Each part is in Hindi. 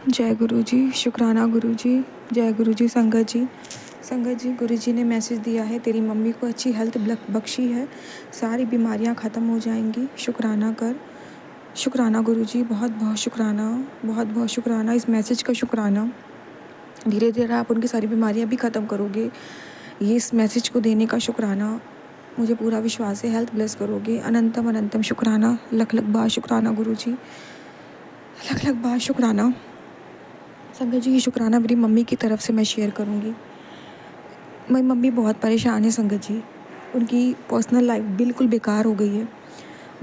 जय गुरु जी, शुक्राना गुरु जी। जय गुरु जी। संगत जी, गुरु जी ने मैसेज दिया है, तेरी मम्मी को अच्छी हेल्थ बख्शी है, सारी बीमारियां ख़त्म हो जाएंगी, शुक्राना कर। शुक्राना गुरु जी, बहुत बहुत शुक्राना, बहुत बहुत शुक्राना, इस मैसेज का शुक्राना। धीरे धीरे आप उनकी सारी बीमारियां भी ख़त्म करोगे, ये इस मैसेज को देने का शुक्राना। मुझे पूरा विश्वास है, हेल्थ ब्लेस करोगे। अनंतम अनंतम शुक्राना, लख लख बार शुक्राना गुरु जी, लख लख बार शुक्राना। संगत जी, ये शुक्राना मेरी मम्मी की तरफ से मैं शेयर करूँगी। मेरी मम्मी बहुत परेशान है संगत जी, उनकी पर्सनल लाइफ बिल्कुल बेकार हो गई है,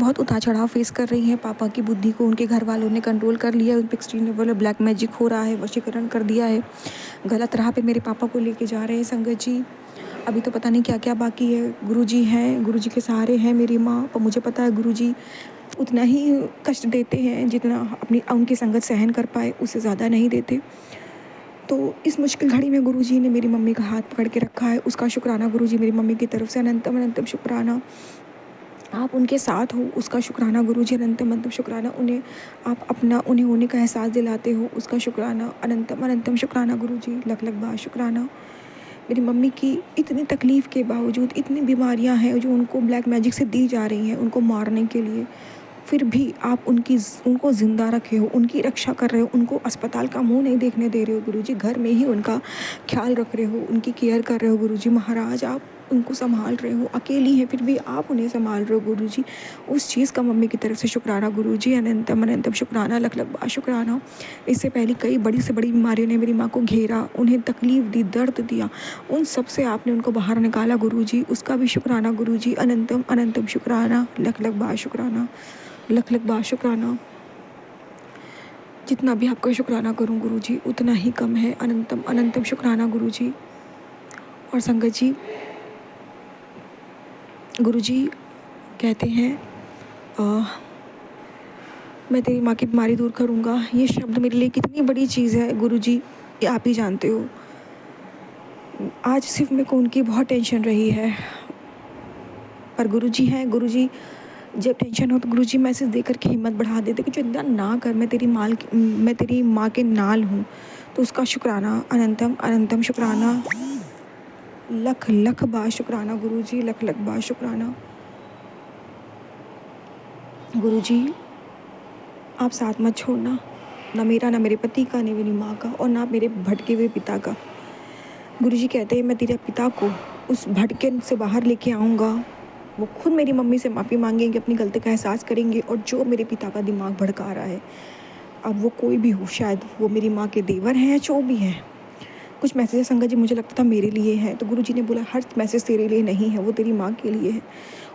बहुत उतार चढ़ाव फेस कर रही हैं। पापा की बुद्धि को उनके घर वालों ने कंट्रोल कर लिया है, उन पर एक्सट्रीम लेवल में ब्लैक मैजिक हो रहा है, वशीकरण कर दिया है, गलत राह पे मेरे पापा को लेके जा रहे हैं संगत जी। अभी तो पता नहीं क्या क्या बाकी है। गुरुजी हैं, गुरुजी के सहारे हैं मेरी माँ, पर मुझे पता है गुरुजी उतना ही कष्ट देते हैं जितना अपनी उनकी संगत सहन कर पाए, उससे ज़्यादा नहीं देते। तो इस मुश्किल घड़ी में गुरुजी ने मेरी मम्मी का हाथ पकड़ के रखा है, उसका शुक्राना गुरुजी, मेरी मम्मी की तरफ से अनंतम अनंतम शुक्राना। आप उनके साथ हो, उसका शुक्राना गुरुजी, अनंतम अनंतम शुक्राना। उन्हें आप अपना उन्हें होने का एहसास दिलाते हो, उसका शुक्राना, अनंतम अनंतम शुक्राना गुरुजी, लख लख बार शुक्राना। मेरी मम्मी की इतनी तकलीफ़ के बावजूद, इतनी बीमारियां हैं जो उनको ब्लैक मैजिक से दी जा रही हैं उनको मारने के लिए, फिर भी आप उनको ज़िंदा रखे हो, उनकी रक्षा कर रहे हो, उनको अस्पताल का मुंह नहीं देखने दे रहे हो गुरुजी, घर में ही उनका ख्याल रख रहे हो, उनकी केयर कर रहे हो गुरुजी महाराज। आप उनको संभाल रहे हो, अकेली हैं फिर भी आप उन्हें संभाल रहे हो गुरुजी, उस चीज़ का मम्मी की तरफ से शुक्राना गुरुजी, अनंतम अनंतम शुक्राना, लख लख बार शुक्राना। इससे पहले कई बड़ी से बड़ी बीमारियों ने मेरी माँ को घेरा, उन्हें तकलीफ़ दी, दर्द दिया, उन सब से आपने उनको बाहर निकाला गुरुजी, उसका भी शुक्राना गुरुजी, अनंतम अनंतम शुक्राना, लख लख बार शुक्राना, लख लख बार शुक्राना। जितना भी आपका शुक्राना करूं गुरुजी उतना ही कम है, अनंतम अनंतम शुक्राना गुरुजी। और संगत जी, गुरुजी कहते हैं मैं तेरी माँ की बीमारी दूर करूँगा, ये शब्द मेरे लिए कितनी बड़ी चीज़ है गुरुजी, ये आप ही जानते हो। आज सिर्फ मेरे को उनकी बहुत टेंशन रही है, पर गुरुजी हैं, गुरुजी जब टेंशन हो तो गुरुजी मैसेज देकर के हिम्मत बढ़ा देते कि चिंता ना कर, मैं तेरी माँ के नाल हूँ। तो उसका शुक्राना, अनंतम अनंतम शुक्राना, लख लख बार शुक्राना गुरुजी, लख लख बार शुक्राना। गुरुजी, आप साथ मत छोड़ना, ना मेरा, ना मेरे पति का, ना मेरी माँ का, और ना मेरे भटके हुए पिता का। गुरुजी कहते हैं मैं तेरे पिता को उस भटके से बाहर लेके आऊँगा, वो खुद मेरी मम्मी से माफ़ी मांगेंगे, अपनी गलती का एहसास करेंगे, और जो मेरे पिता का दिमाग भड़का रहा है, अब वो कोई भी हो, शायद वो मेरी माँ के देवर हैं या जो भी हैं। कुछ मैसेजेस संगत जी मुझे लगता था मेरे लिए हैं, तो गुरुजी ने बोला हर मैसेज तेरे लिए नहीं है, वो तेरी माँ के लिए है।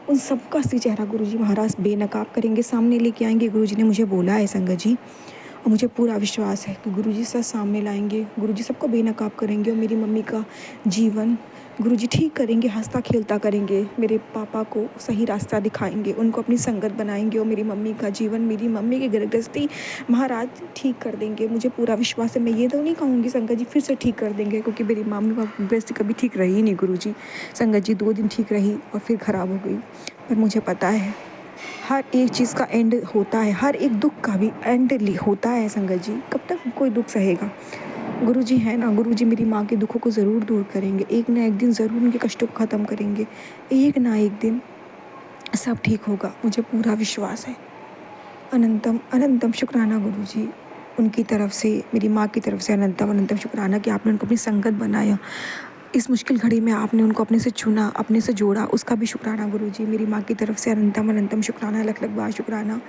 उन सबका सी चेहरा गुरुजी महाराज बेनकाब करेंगे, सामने लेके आएंगे, गुरुजी ने मुझे बोला है संगत जी, और मुझे पूरा विश्वास है कि गुरुजी सब सामने लाएंगे, गुरुजी सबको बेनकाब करेंगे, और मेरी मम्मी का जीवन गुरुजी ठीक करेंगे, हंसता खेलता करेंगे, मेरे पापा को सही रास्ता दिखाएंगे, उनको अपनी संगत बनाएंगे, और मेरी मम्मी का जीवन, मेरी मम्मी की गृहस्थी महाराज ठीक कर देंगे। मुझे पूरा विश्वास है, मैं ये तो नहीं कहूँगी संगत जी फिर से ठीक कर देंगे, क्योंकि मेरी मम्मी का गृहस्थी कभी ठीक रही नहीं गुरुजी। संगत जी 2 दिन ठीक रही और फिर ख़राब हो गई, पर मुझे पता है हर एक चीज़ का एंड होता है, हर एक दुख का भी एंड होता है संगत जी, कब तक कोई दुख सहेगा। गुरुजी है ना, गुरुजी मेरी माँ के दुखों को ज़रूर दूर करेंगे, एक ना एक दिन ज़रूर उनके कष्टों को ख़त्म करेंगे, एक ना एक दिन सब ठीक होगा, मुझे पूरा विश्वास है। अनंतम अनंतम शुक्राना गुरुजी, उनकी तरफ से, मेरी माँ की तरफ से अनंतम अनंतम शुक्राना कि आपने उनको अपनी संगत बनाया, इस मुश्किल घड़ी में आपने उनको अपने से चुना, अपने से जोड़ा, उसका भी शुक्राना गुरुजी। मेरी माँ की तरफ से अनंतम अनंतम शुक्राना, लख लख बार शुक्राना।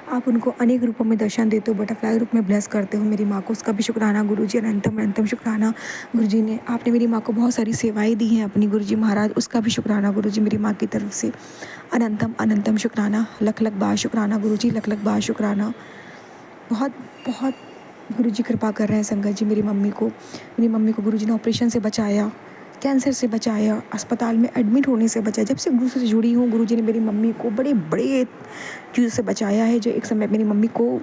आप उनको अनेक रूपों में दर्शन देते हो, बटरफ्लाई रूप में ब्लेस करते हो मेरी माँ को, उसका भी शुक्राना गुरुजी, अनंतम अनंतम शुक्राना। गुरुजी ने आपने मेरी माँ को बहुत सारी सेवाएं दी हैं अपनी गुरुजी महाराज, उसका भी शुक्राना गुरुजी मेरी माँ की तरफ से, अनंतम अनंतम शुक्राना, लख लख बार शुक्राना गुरुजी, लख लख बार शुक्राना। बहुत बहुत गुरुजी कृपा कर रहे हैं संगत जी मेरी मम्मी को गुरुजी ने ऑपरेशन से बचाया, कैंसर से बचाया, अस्पताल में एडमिट होने से बचाया। जब से गुरु से जुड़ी हूँ गुरुजी ने मेरी मम्मी को बड़े बड़े चीज़ों से बचाया है, जो एक समय मेरी मम्मी को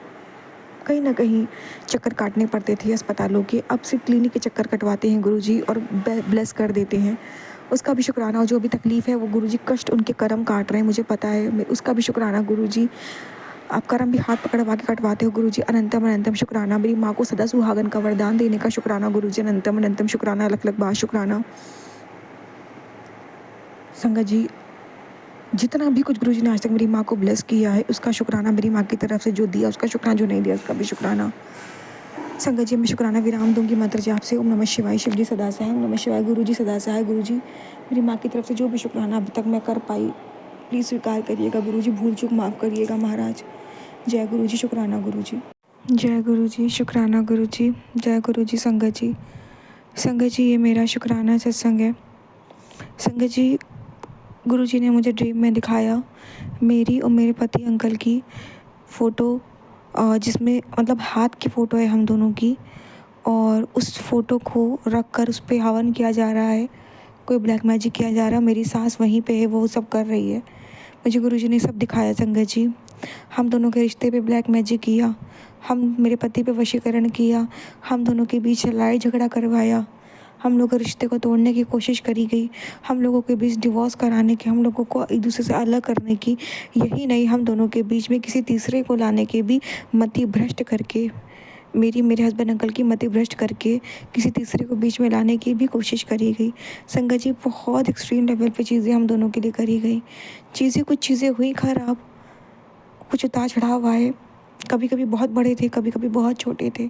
कहीं ना कहीं चक्कर काटने पड़ते थे अस्पतालों के, अब सिर्फ क्लिनिक के चक्कर कटवाते हैं गुरुजी और ब्लेस कर देते हैं, उसका भी शुक्राना। और जो भी तकलीफ़ है वो गुरुजी कष्ट उनके कर्म काट रहे हैं, मुझे पता है, उसका भी शुक्राना गुरुजी। आप करम भी हाथ पकड़वा के कटवाते हो गुरुजी, अनंतम अनंतम शुक्राना। मेरी माँ को सदा सुहागन का वरदान देने का शुक्राना गुरुजी, अनंतम अनंतम शुक्राना, लख लख बार शुक्राना। संगत जी, जितना भी कुछ गुरुजी ने आज तक मेरी माँ को ब्लेस किया है उसका शुक्राना, मेरी माँ की तरफ से जो दिया उसका शुक्राना, जो नहीं दिया उसका भी शुक्राना। संगत जी, मैं शुक्राना विराम दूंगी मंत्र जाप से। ओम नमः शिवाय, शिव जी सदा सहाय। ओम नमः शिवाय, गुरु जी सदा सहाय। गुरु जी, मेरी माँ की तरफ से जो भी शुक्राना अभी तक मैं कर पाई प्लीज़ स्वीकार करिएगा गुरु जी, भूल चूक माफ़ करिएगा महाराज। जय गुरु जी, शुक्राना गुरु जी। जय गुरु जी, शुक्राना गुरु जी। जय गुरु जी। संगत जी, संगत जी, ये मेरा शुक्राना सत्संग है। संगत जी, गुरु जी ने मुझे ड्रीम में दिखाया मेरी और मेरे पति अंकल की फ़ोटो, जिसमें मतलब हाथ की फ़ोटो है हम दोनों की, और उस फ़ोटो को रख कर उस पर हवन किया जा रहा है, कोई ब्लैक मैजिक किया जा रहा है। मेरी सास वहीं पे है, वो सब कर रही है। मुझे गुरुजी ने सब दिखाया संगत जी। हम दोनों के रिश्ते पे ब्लैक मैजिक किया, हम मेरे पति पे वशीकरण किया, हम दोनों के बीच लड़ाई झगड़ा करवाया, हम लोगों के रिश्ते को तोड़ने की कोशिश करी गई, हम लोगों के बीच डिवोर्स कराने की, हम लोगों को एक दूसरे से अलग करने की, यही नहीं हम दोनों के बीच में किसी तीसरे को लाने के भी मति भ्रष्ट करके, मेरे हस्बैंड अंकल की मति भ्रष्ट करके किसी तीसरे को बीच में लाने की भी कोशिश करी गई। संगत जी, बहुत एक्सट्रीम लेवल पे चीज़ें हम दोनों के लिए करी गई। कुछ चीज़ें हुई खराब, कुछ उतार चढ़ाव आए, कभी कभी बहुत बड़े थे, कभी कभी बहुत छोटे थे।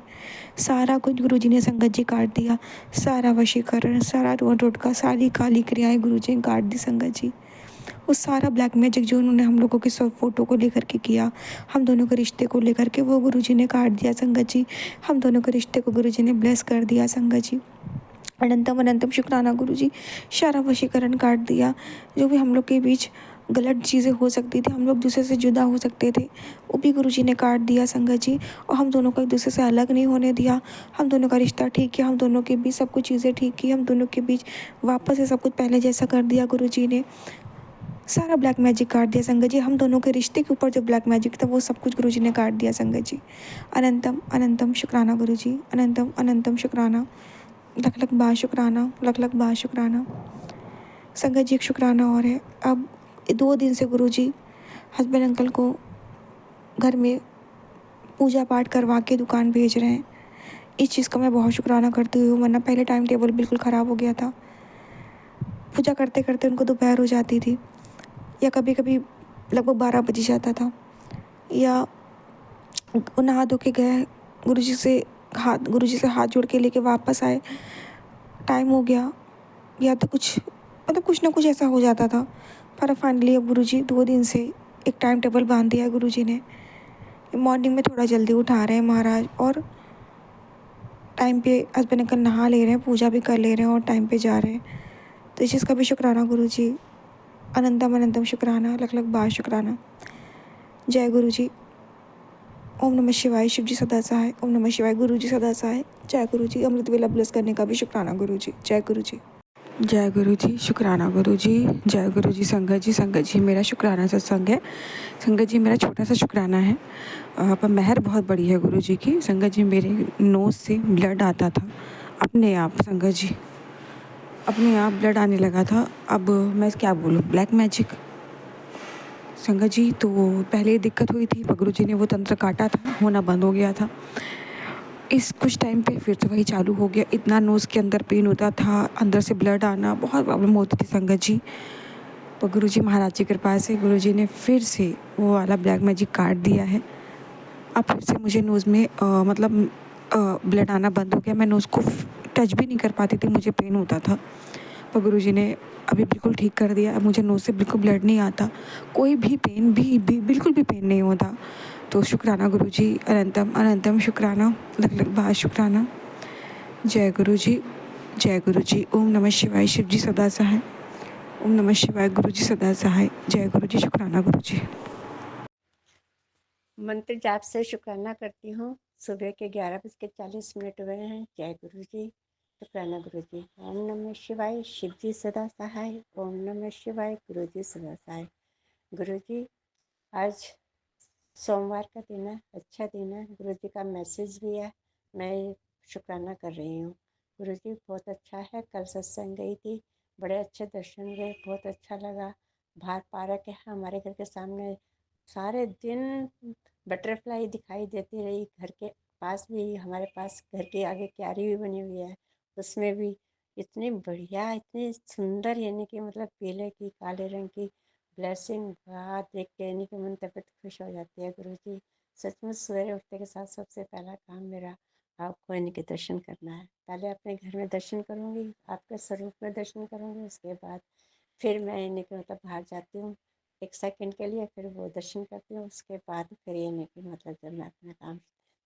सारा कुछ गुरुजी ने संगत जी काट दिया, सारा वशीकरण, सारा रोन टोटका, सारी काली क्रियाएं गुरुजी ने काट दी संगत जी। वो सारा ब्लैक मैजिक जो उन्होंने हम लोगों के सब फोटो को लेकर के किया, हम दोनों के रिश्ते को लेकर के, वो गुरुजी ने काट दिया संगत जी। हम दोनों के रिश्ते को गुरुजी ने ब्लेस कर दिया संगत जी। अनंतम अनंतम शुक्राना गुरु जी। सारा वशीकरण काट दिया, जो भी हम लोग के बीच गलत चीज़ें हो सकती थी, हम लोग दूसरे से जुदा हो सकते थे, वो भी गुरु जी ने काट दिया संगत जी। और हम दोनों को एक दूसरे से अलग नहीं होने दिया, हम दोनों का रिश्ता ठीक किया, हम दोनों के बीच सब कुछ चीज़ें ठीक की, हम दोनों के बीच वापस से सब कुछ पहले जैसा कर दिया गुरु जी ने। सारा ब्लैक मैजिक काट दिया संगत जी। हम दोनों के रिश्ते के ऊपर जो ब्लैक मैजिक था वो सब कुछ गुरु जी ने काट दिया संगत जी। अनंतम अनंतम शुक्राना गुरु जी, अनंतम अनंतम शुक्राना, लख लख बार शुक्राना, लख लख बार शुक्राना। संगत जी, एक शुक्राना और है। अब 2 दिन से गुरुजी हस्बैंड अंकल को घर में पूजा पाठ करवा के दुकान भेज रहे हैं। इस चीज़ का मैं बहुत शुक्राना करती हूँ, वरना पहले टाइम टेबल बिल्कुल ख़राब हो गया था। पूजा करते करते उनको दोपहर हो जाती थी, या कभी कभी लगभग 12 बज जाता था, या वो नहा धो के गए, गुरुजी से हाथ जोड़ के लेके वापस आए, टाइम हो गया, या तो कुछ मतलब कुछ ना कुछ ऐसा हो जाता था। पर फाइनली अब गुरुजी 2 दिन से एक टाइम टेबल बांध दिया है गुरुजी ने। मॉर्निंग में थोड़ा जल्दी उठा रहे हैं महाराज, और टाइम पे हस्बैंड अंकल नहा ले रहे हैं, पूजा भी कर ले रहे हैं और टाइम पे जा रहे हैं। तो इस चीज़ का भी शुक्राना गुरुजी, अनंतम अनंतम शुक्राना, लख लख बार शुक्राना। जय गुरुजी। ओम नमः शिवाय, शिव जी सदा सहाय। ओम नमः शिवाय, गुरु जी सदा सहाय। जय गुरु जी। अमृत वेला ब्लेस करने का भी शुक्राना गुरु जी। जय गुरु जी। जय गुरु जी, शुक्राना गुरु जी। जय गुरु जी। संगत जी मेरा शुक्राना सत्संग है। संगत जी, मेरा छोटा सा शुक्राना है, पर मेहर बहुत बड़ी है गुरु जी की। संगत जी, मेरे नोज़ से ब्लड आता था अपने आप, संगत जी अपने आप ब्लड आने लगा था। अब मैं क्या बोलूँ, ब्लैक मैजिक संगत जी। तो पहले दिक्कत हुई थी, पर गुरु जी ने वो तंत्र काटा था, होना बंद हो गया था। इस कुछ टाइम पे फिर से वही चालू हो गया। इतना नोज़ के अंदर पेन होता था, अंदर से ब्लड आना, बहुत प्रॉब्लम होती थी संगत जी। तो गुरुजी महाराज की कृपा से गुरुजी ने फिर से वो वाला ब्लैक मैजिक काट दिया है। अब फिर से मुझे नोज़ में ब्लड आना बंद हो गया। मैं नोज़ को टच भी नहीं कर पाती थी, मुझे पेन होता था। पर गुरुजी ने अभी बिल्कुल ठीक कर दिया। अब मुझे नोज़ से बिल्कुल ब्लड नहीं आता, कोई भी पेन भी बिल्कुल भी पेन नहीं होता। तो शुक्राना गुरुजी, अनंतम अनंतम शुक्राना, लख लख बार शुक्राना। जय गुरु जी। जय गुरु जी। ओम नमः शिवाय, शिव जी सदा सहाय। ओम नमः शिवाय, गुरु जी सदा सहाय। जय गुरु जी, शुक्राना गुरु जी। मंत्र जाप से शुक्राना करती हूँ। सुबह के 11:40 हुए हैं। जय गुरु जी, शुक्राना गुरु जी। ओम नमः शिवाय, शिव जी सदा सहाय। ओम नमः शिवाय, गुरु जी सदा सहाय। गुरु जी, आज सोमवार का दिन है, अच्छा दिन है। गुरु जी का मैसेज भी है, मैं शुक्राना कर रही हूँ। गुरु जी बहुत अच्छा है। कल सत्संग गई थी, बड़े अच्छे दर्शन हुए, बहुत अच्छा लगा। बाहर पार्क है हमारे घर के सामने, सारे दिन बटरफ्लाई दिखाई देती रही। घर के पास भी, हमारे पास घर के आगे क्यारी भी बनी हुई है, उसमें भी इतनी बढ़िया, इतनी सुंदर, यानी कि मतलब पीले की, काले रंग की ब्लेसिंग, वाह! देख के यानी कि मन तबीयत खुश हो जाती है गुरुजी। सचमुच सवेरे उठने के साथ सबसे पहला काम मेरा आपको यानी कि दर्शन करना है। पहले अपने घर में दर्शन करूँगी, आपके स्वरूप में दर्शन करूँगी, उसके बाद फिर मैं यानी कि मतलब बाहर जाती हूँ 1 सेकंड के लिए, फिर वो दर्शन करती हूँ, उसके बाद फिर यानी कि मतलब जब मैं अपना काम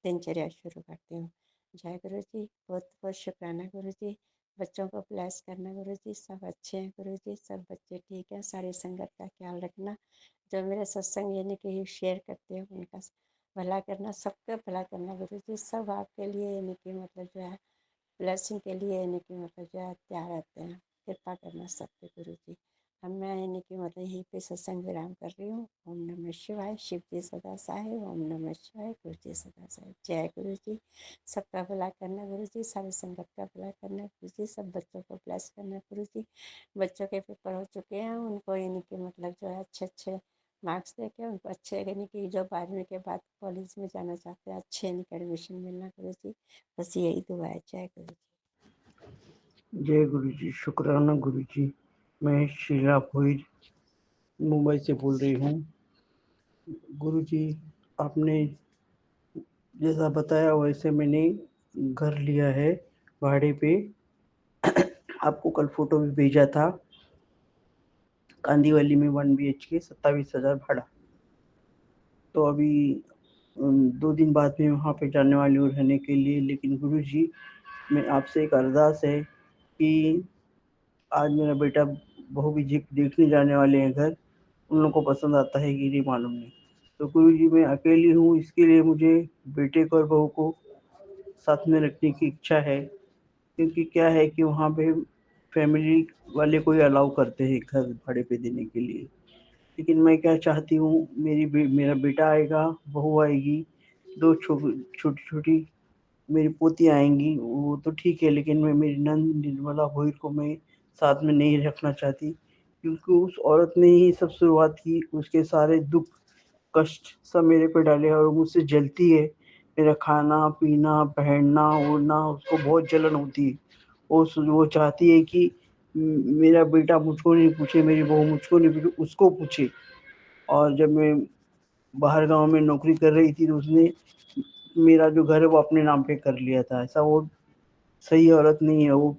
दिनचर्या शुरू करती हूँ। जय गुरु जी, बहुत-बहुत शुक्राना गुरु जी। बच्चों को ब्लेस करना गुरु जी, सब अच्छे हैं गुरु जी, सब बच्चे ठीक हैं, सारी संगत का ख्याल रखना। जो मेरे सत्संग यानी कि शेयर करते हो उनका भला करना, सबका भला करना गुरु जी। सब आपके लिए यानी कि मतलब जो है ब्लेसिंग के लिए यानी कि मतलब जो है तैयार रहते हैं। कृपा करना सब पे गुरु जी। अब मैं यानी कि मतलब यहीं पे सत्संग विराम कर रही हूँ। ओम नमः शिवाय। शिव जी सदा साहिब। ओम नमः शिवाय। गुरु जी सदा साहिब। जय गुरु जी। सबका भला करना गुरु जी, सारी संगत का भला करना गुरु जी, सब बच्चों को ब्लेस करना गुरु जी। बच्चों के पेपर हो चुके हैं, उनको यानी कि मतलब जो है अच्छे अच्छे मार्क्स देके उनको अच्छे यानी कि जो 12वीं के बाद कॉलेज में जाना चाहते हैं, अच्छे यानी कि एडमिशन मिलना गुरु जी। बस यही दुआ है। जय गुरु जी। जय गुरु जी, शुक्राना गुरु जी। मैं शीला भोईर मुंबई से बोल रही हूँ। गुरु जी, आपने जैसा बताया वैसे मैंने घर लिया है भाड़े पे। आपको कल फोटो भी भेजा था। कांदीवली में 1 BHK 27,000 भाड़ा। तो अभी 2 दिन बाद में वहाँ पे जाने वाली हूँ रहने के लिए। लेकिन गुरु जी, मैं आपसे एक अरदास है कि आज मेरा बेटा बहू भी देखने जाने वाले हैं घर। उन लोगों को पसंद आता है कि नहीं मालूम नहीं। तो गुरु जी, मैं अकेली हूँ, इसके लिए मुझे बेटे को और बहू को साथ में रखने की इच्छा है। क्योंकि क्या है कि वहाँ पे फैमिली वाले कोई अलाउ करते हैं घर भाड़े पे देने के लिए। लेकिन मैं क्या चाहती हूँ, मेरा बेटा आएगा, बहू आएगी, 2 छोटी छोटी मेरी पोती आएंगी, वो तो ठीक है। लेकिन मैं मेरी नंद निर्मला भोईर को मैं साथ में नहीं रखना चाहती। क्योंकि उस औरत ने ही सब शुरुआत की। उसके सारे दुख कष्ट सब मेरे पे डाले और मुझसे जलती है। मेरा खाना पीना पहनना ओढ़ना उसको बहुत जलन होती है। वो चाहती है कि मेरा बेटा मुझको नहीं पूछे, मेरी बहू मुझको नहीं पूछे, उसको पूछे। और जब मैं बाहर गांव में नौकरी कर रही थी तो उसने मेरा जो घर है वो अपने नाम पे कर लिया था। ऐसा वो सही औरत नहीं है। वो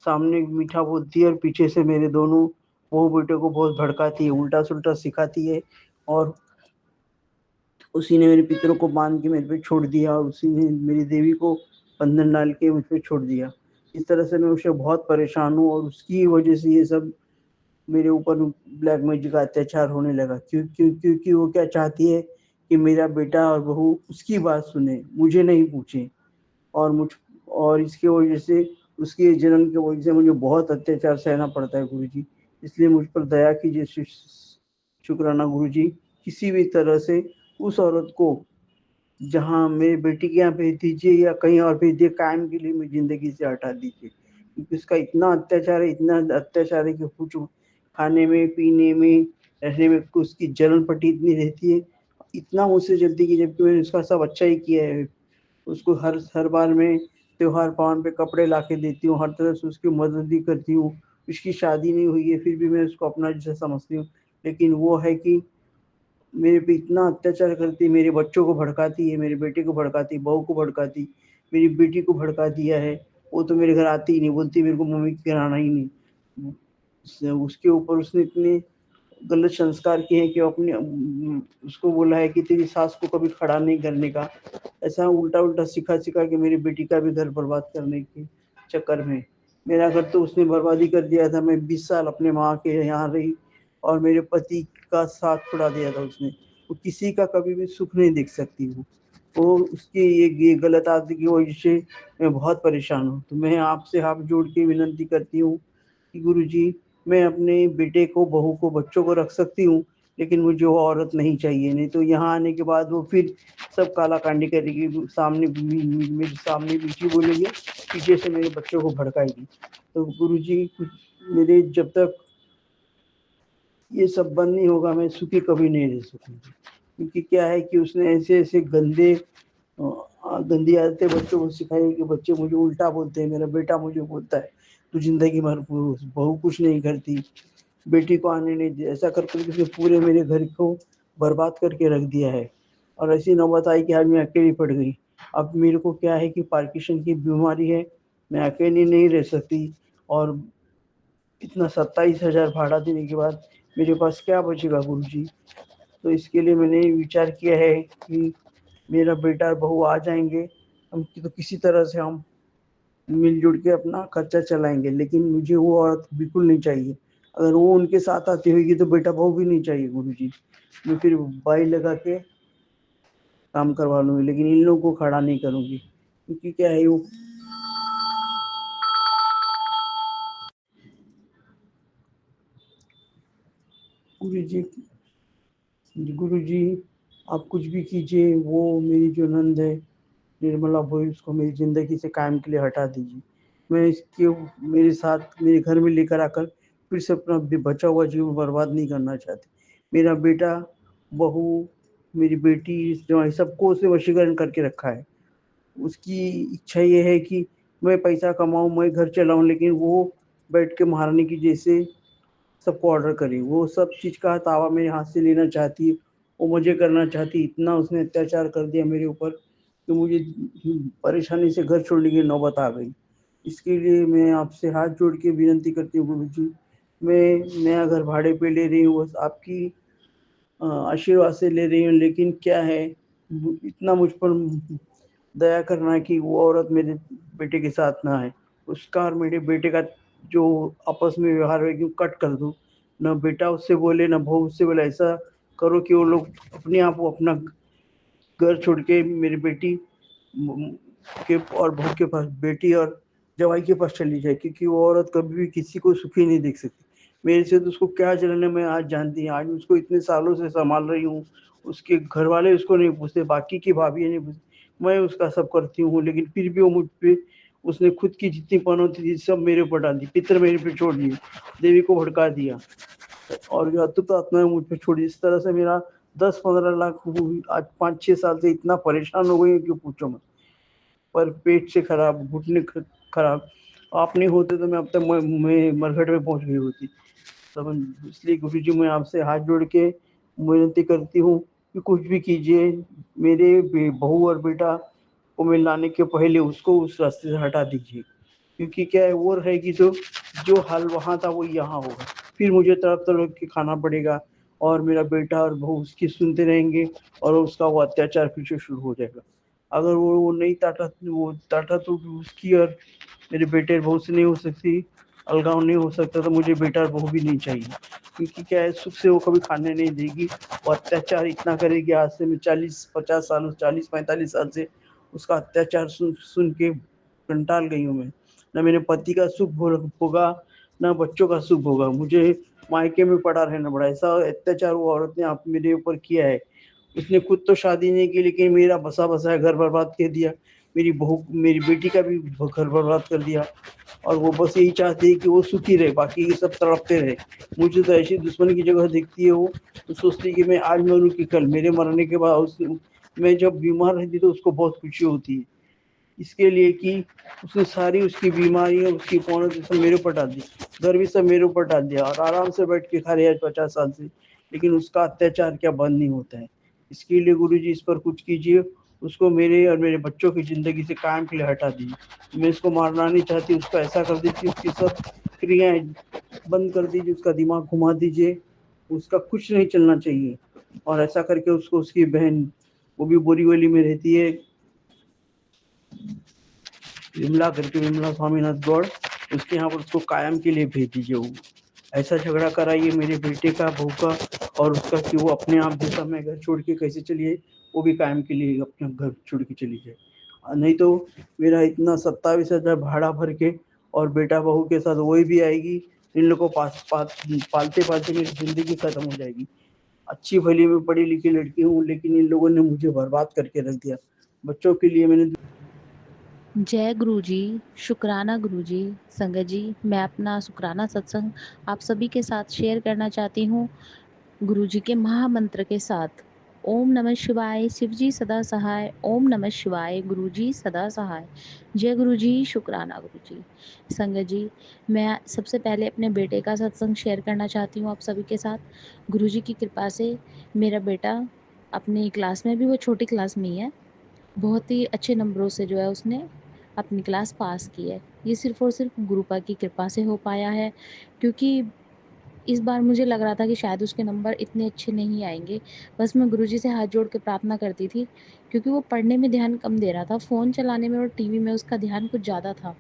सामने मीठा बोलती है और पीछे से मेरे दोनों बहू बेटे को बहुत भड़काती है, उल्टा सुल्टा सिखाती है। और उसी ने मेरे पितरों को बांध के मेरे पे छोड़ दिया और उसी ने मेरी देवी को बंधन डाल के मुझ पे छोड़ दिया। इस तरह से मैं उससे बहुत परेशान हूँ और उसकी वजह से ये सब मेरे ऊपर ब्लैक मैजिक का अत्याचार होने लगा। क्योंकि वो क्या चाहती है कि मेरा बेटा और बहू उसकी बात सुने, मुझे नहीं पूछे। और और इसके वजह से, उसके जन्म की वजह से मुझे बहुत अत्याचार सहना पड़ता है गुरु जी। इसलिए मुझ पर दया कीजिए शुक्राना गुरु जी। किसी भी तरह से उस औरत को जहाँ मेरी बेटी के यहाँ भेज दीजिए या कहीं और भेज दिए, कायम के लिए मेरी जिंदगी से हटा दीजिए। क्योंकि उसका इतना अत्याचार है, इतना अत्याचार है कि कुछ खाने में पीने में रहने में उसकी जलन पट्टी इतनी रहती है, इतना मुझसे जल्दी की, जबकि मैंने उसका सब अच्छा ही किया है। उसको हर हर बार मैं त्योहार पावन पे कपड़े ला के देती हूँ, हर तरह से उसकी मदद भी करती हूँ। उसकी शादी नहीं हुई है फिर भी मैं उसको अपना जैसा समझती हूँ। लेकिन वो है कि मेरे पे इतना अत्याचार करती है, मेरे बच्चों को भड़काती है, मेरे बेटे को भड़काती, बहू को भड़काती, मेरी बेटी को भड़का दिया है। वो तो मेरे घर आती ही नहीं, बोलती मेरे को मम्मी के घर आना ही नहीं। उसके ऊपर उसने इतने गलत संस्कार किए हैं कि अपने उसको बोला है कि तेरी सास को कभी खड़ा नहीं करने का। ऐसा उल्टा उल्टा सिखा सिखा के मेरी बेटी का भी घर बर्बाद करने के चक्कर में, मेरा घर तो उसने बर्बादी कर दिया था। मैं 20 साल अपने माँ के यहाँ रही और मेरे पति का साथ छुड़ा दिया था उसने। वो किसी का कभी भी सुख नहीं देख सकती वो उसकी ये गलत आदत की वजह से मैं बहुत परेशान हूँ। तो मैं आपसे हाथ जोड़ के विनती करती हूँ कि गुरु जी, मैं अपने बेटे को बहू को बच्चों को रख सकती हूँ, लेकिन मुझे वो औरत नहीं चाहिए। नहीं तो यहाँ आने के बाद वो फिर सब काला कांडी करेगी, सामने मेरे सामने मीठी बोलेगी, पीछे से मेरे बच्चों को भड़काएगी। तो गुरु जी, मेरे जब तक ये सब बंद नहीं होगा मैं सुखी कभी नहीं रह सकूंगी। क्योंकि क्या है कि उसने ऐसे गंदी आदतें बच्चों को सिखाई कि बच्चे मुझे उल्टा बोलते हैं, मेरा बेटा मुझे बोलता है तू जिंदगी भर बहू कुछ नहीं करती, बेटी को आने नहीं दी, ऐसा कर करके उसने पूरे मेरे घर को बर्बाद करके रख दिया है। और ऐसी नौबत आई कि आज मैं अकेली पड़ गई। अब मेरे को क्या है कि पार्किंसन की बीमारी है, मैं अकेली नहीं रह सकती, और इतना 27,000 भाड़ा देने के बाद मेरे पास क्या बचेगा गुरुजी। तो इसके लिए मैंने विचार किया है कि मेरा बेटा और बहू आ जाएंगे, हम तो किसी तरह से हम मिलजुल के अपना खर्चा चलाएंगे, लेकिन मुझे वो औरत बिल्कुल नहीं चाहिए। अगर वो उनके साथ आती होगी तो बेटा बहू भी नहीं चाहिए गुरुजी। मैं फिर बाई लगा के काम करवा लूंगी, लेकिन इन लोगों को खड़ा नहीं करूंगी, क्योंकि क्या है वो गुरुजी। गुरुजी आप कुछ भी कीजिए, वो मेरी जो नंद है निर्मला बोई, उसको मेरी ज़िंदगी से कायम के लिए हटा दीजिए। मैं इसके मेरे साथ मेरे घर में लेकर आकर फिर से अपना बचा हुआ जीवन बर्बाद नहीं करना चाहती। मेरा बेटा, बहू, मेरी बेटी, जवाई सबको उसने वशीकरण करके रखा है। उसकी इच्छा ये है कि मैं पैसा कमाऊँ, मैं घर चलाऊँ, लेकिन वो बैठ के महारानी की जैसे सबको ऑर्डर करे। वो सब चीज़ का तावा मेरे हाथ से लेना चाहती है, वो मुझे करना चाहती है। इतना उसने अत्याचार कर दिया मेरे ऊपर कि मुझे परेशानी से घर छोड़ने की नौबत आ गई। इसके लिए मैं आपसे हाथ जोड़ के विनती करती हूँ गुरुजी, मैं नया घर भाड़े पे ले रही हूँ, बस आपकी आशीर्वाद से ले रही हूँ, लेकिन क्या है इतना मुझ पर दया करना है कि वो औरत मेरे बेटे के साथ ना आए। उसका और मेरे बेटे का जो आपस में व्यवहार है कि कट कर दो, ना बेटा उससे बोले ना बहू उससे बोले। ऐसा करो कि वो लोग अपने आप वो अपना घर छोड़ के मेरी बेटी के और बहू के पास, बेटी और जवाई के पास चली जाए, क्योंकि वो औरत कभी भी किसी को सुखी नहीं देख सकती। मेरे से तो उसको क्या जलन है मैं आज जानती हूँ। आज उसको इतने सालों से संभाल रही हूँ, उसके घर वाले उसको नहीं पूछते, बाकी की भाभी नहीं पूछती, मैं उसका सब करती हूँ, लेकिन फिर भी वो मुझ पे उसने खुद की जितनी पनौती थी सब मेरे ऊपर डाल दी, पितर मेरे पे छोड़ दिए, देवी को भड़का दिया, और जो अतुत आत्मा है मुझ पे छोड़ी। इस तरह से मेरा 10-15 लाख आज 5-6 साल से इतना परेशान हो गई हूँ कि पूछो मत। पर पेट से खराब, घुटने खराब, आप नहीं होते तो मैं अब तक मैं मरघट में पहुंच गई होती। तो इसलिए गुरुजी मैं आपसे हाथ जोड़ के विनती करती हूँ कि कुछ भी कीजिए, मेरे बहू और बेटा को मैं लाने के पहले उसको उस रास्ते से हटा दीजिए, क्योंकि क्या है वो रहेगी तो जो हाल वहाँ था वो यहाँ होगा, फिर मुझे तड़प तड़प के खाना पड़ेगा, और मेरा बेटा और बहू उसकी सुनते रहेंगे, और उसका वो अत्याचार फिर से शुरू हो जाएगा। अगर वो नहीं टाटा तो उसकी और मेरे बेटे बहू से नहीं हो सकती, अलगाव नहीं हो सकता, तो मुझे बेटा और बहू भी नहीं चाहिए, क्योंकि क्या है सुख से वो कभी खाने नहीं देगी, और अत्याचार इतना करेगी। आज से मैं 40-50 साल 40-45 साल से उसका अत्याचार सुन सुन के कंटाल गई हूँ मैं। ना मेरे पति का सुख होगा, ना बच्चों का सुख होगा, मुझे मायके में पड़ा रहना पड़ा। ऐसा अत्याचार वो औरत ने आप मेरे ऊपर किया है। उसने खुद तो शादी नहीं की, लेकिन मेरा बसा बसाया घर बर्बाद कर दिया, मेरी बेटी का भी घर बर्बाद कर दिया, और वो बस यही चाहती है कि वो सुखी रहे, बाकी ये सब तड़पते रहे। मुझे तो ऐसी दुश्मन की जगह दिखती है वो, तो सोचती है कि मैं आज मरूं कि कल, मेरे मरने के बाद मैं जब बीमार रहती तो उसको बहुत खुशी होती है, इसके लिए कि उसने सारी उसकी बीमारी और उसकी पौनत सब मेरे ऊपर डाल दी, घर भी सब मेरे ऊपर डाल दिया, और आराम से बैठ के खा रही है 50 साल से, लेकिन उसका अत्याचार क्या बंद नहीं होता है। इसके लिए गुरुजी इस पर कुछ कीजिए, उसको मेरे और मेरे बच्चों की ज़िंदगी से कायम के लिए हटा दीजिए। मैं इसको मारना नहीं चाहती, उसको ऐसा कर दीजिए, उसकी सब क्रियाएँ बंद कर दीजिए, उसका दिमाग घुमा दीजिए, उसका कुछ नहीं चलना चाहिए। और ऐसा करके उसको उसकी बहन, वो भी बोरीवली में रहती है, विमला करके, विमला स्वामीनाथ गौड़, उसके यहाँ पर उसको कायम के लिए भेज दीजिए। वो ऐसा झगड़ा कराइए मेरे बेटे का, बहू का और उसका, कि वो अपने आप जैसा मैं घर छोड़ के कैसे चलिए, वो भी कायम के लिए अपना घर छोड़ के चली जाए। नहीं तो मेरा इतना 27,000 भाड़ा भर के और बेटा बहू के साथ वही भी आएगी, इन लोगों को पालते पालते मेरी ज़िंदगी खत्म हो जाएगी। अच्छी भली मैं पढ़ी लिखी लड़की हूँ, लेकिन इन लोगों ने मुझे बर्बाद करके रख दिया। बच्चों के लिए मैंने जय गुरु जी, शुक्राना गुरु जी। संगत जी, मैं अपना शुक्राना सत्संग आप सभी के साथ शेयर करना चाहती हूँ गुरु जी के महामंत्र के साथ। ओम नमः शिवाय, शिव जी सदा सहाय। ओम नमः शिवाय, गुरु जी सदा सहाय। जय गुरु जी, शुक्राना गुरु जी। संगत जी, मैं सबसे पहले अपने बेटे का सत्संग शेयर करना चाहती हूँ आप सभी के साथ। गुरु जी की कृपा से मेरा बेटा अपनी क्लास में भी, वो छोटी क्लास में ही है, बहुत ही अच्छे नंबरों से जो है उसने अपनी क्लास पास की है। ये सिर्फ़ और सिर्फ़ गुरुपा की कृपा से हो पाया है, क्योंकि इस बार मुझे लग रहा था कि शायद उसके नंबर इतने अच्छे नहीं आएँगे। बस मैं गुरुजी से हाथ जोड़ के प्रार्थना करती थी, क्योंकि वो पढ़ने में ध्यान कम दे रहा था, फ़ोन चलाने में और टीवी में उसका ध्यान कुछ ज़्यादा था।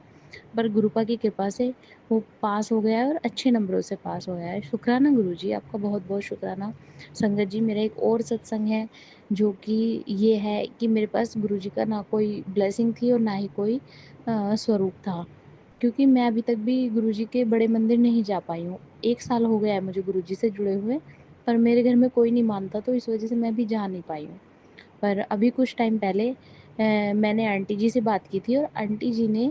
पर गुरुपा की कृपा से वो पास हो गया है और अच्छे नंबरों से पास हो गया है। शुक्राना गुरुजी, आपका बहुत-बहुत शुक्राना। संगत जी, मेरा एक और सत्संग है, जो कि ये है कि मेरे पास गुरुजी का ना कोई ब्लेसिंग थी और ना ही कोई स्वरूप था। क्योंकि मैं अभी तक भी गुरुजी के बड़े मंदिर नहीं जा पाई हूँ। 1 साल हो गया है मुझे गुरुजी से जुड़े हुए, पर मेरे घर में कोई नहीं मानता, तो इस वज़ह से मैं भी जा नहीं पाई हूँ। पर अभी कुछ टाइम पहले मैंने आंटी जी से बात की थी और आंटी जी ने,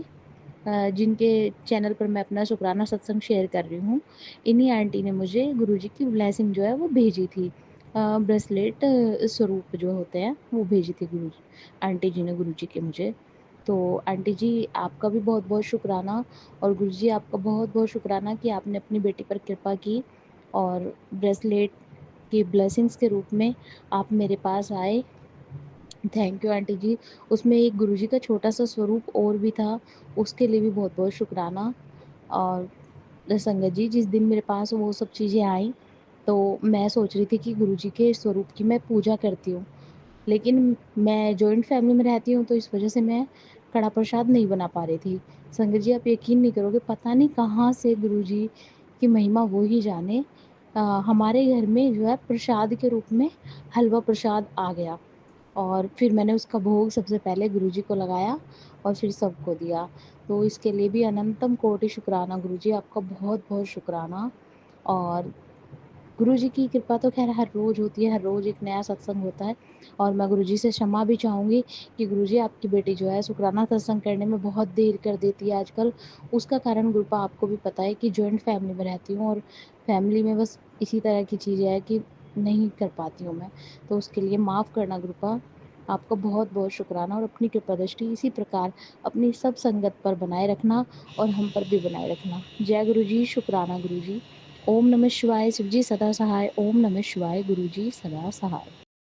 जिनके चैनल पर मैं अपना शुक्राना सत्संग शेयर कर रही हूँ, इन्हीं आंटी ने मुझे गुरुजी की ब्लेसिंग जो है वो भेजी थी। ब्रेसलेट स्वरूप जो होते हैं वो भेजी थी गुरुजी, आंटी जी ने गुरुजी के मुझे। तो आंटी जी, आपका भी बहुत-बहुत शुक्राना, और गुरुजी आपका बहुत-बहुत शुक्राना कि आपने अपनी बेटी पर कृपा की और ब्रेसलेट की ब्लेसिंग्स के रूप में आप मेरे पास आए। थैंक यू आंटी जी। उसमें एक गुरुजी का छोटा-सा स्वरूप और भी था, उसके लिए भी बहुत-बहुत शुक्राना। और संगत जी, जिस दिन मेरे पास वो सब चीज़ें आईं, तो मैं सोच रही थी कि गुरुजी के स्वरूप की मैं पूजा करती हूँ। लेकिन मैं जॉइंट फैमिली में रहती हूँ, तो इस वज़ह से मैं कड़ा प्रसाद नहीं बना पा रही थी। संगत जी, आप यकीन नहीं करोगे, पता नहीं कहाँ से गुरुजी की महिमा वो ही जाने, हमारे घर में जो है प्रसाद के रूप में हलवा प्रसाद आ गया। और फिर मैंने उसका भोग सबसे पहले गुरुजी को लगाया और फिर सबको दिया। तो इसके लिए भी अनंतम कोटि शुक्राना गुरुजी, आपका बहुत-बहुत शुक्राना। और गुरुजी की कृपा तो ख़ैर हर रोज़ होती है, हर रोज़ एक नया सत्संग होता है, और मैं गुरुजी से क्षमा भी चाहूँगी कि गुरुजी, आपकी बेटी जो है शुक्राना सत्संग करने में बहुत देर कर देती है आजकल। उसका कारण गुरुपा आपको भी पता है कि जॉइंट फैमिली में रहती हूँ, और फैमिली में बस इसी तरह की चीज़ें हैं कि नहीं कर पाती हूँ मैं। तो उसके लिए माफ़ करना गुरुपा। आपका बहुत-बहुत शुक्राना, और अपनी कृपा दृष्टि इसी प्रकार अपनी सब संगत पर बनाए रखना और हम पर भी बनाए रखना। जय गुरुजी, शुक्राना गुरुजी। ओम नमः शिवाय, शिव जी सदा सहाय। ओम नमः शिवाय, गुरु जी सदा सहाय।